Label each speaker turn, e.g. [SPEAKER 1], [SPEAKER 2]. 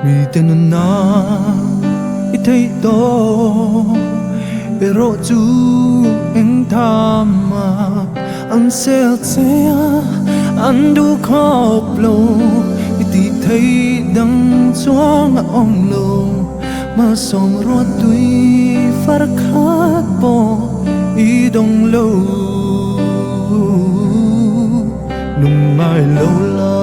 [SPEAKER 1] mi tên na ít thấy to ero chu anh tham mà anh sẽ anh du khóc lâu ít thấy đắng choáng ông lâu mà song rót tuy phát khát bỏ ý đông lâu nung mai lâu la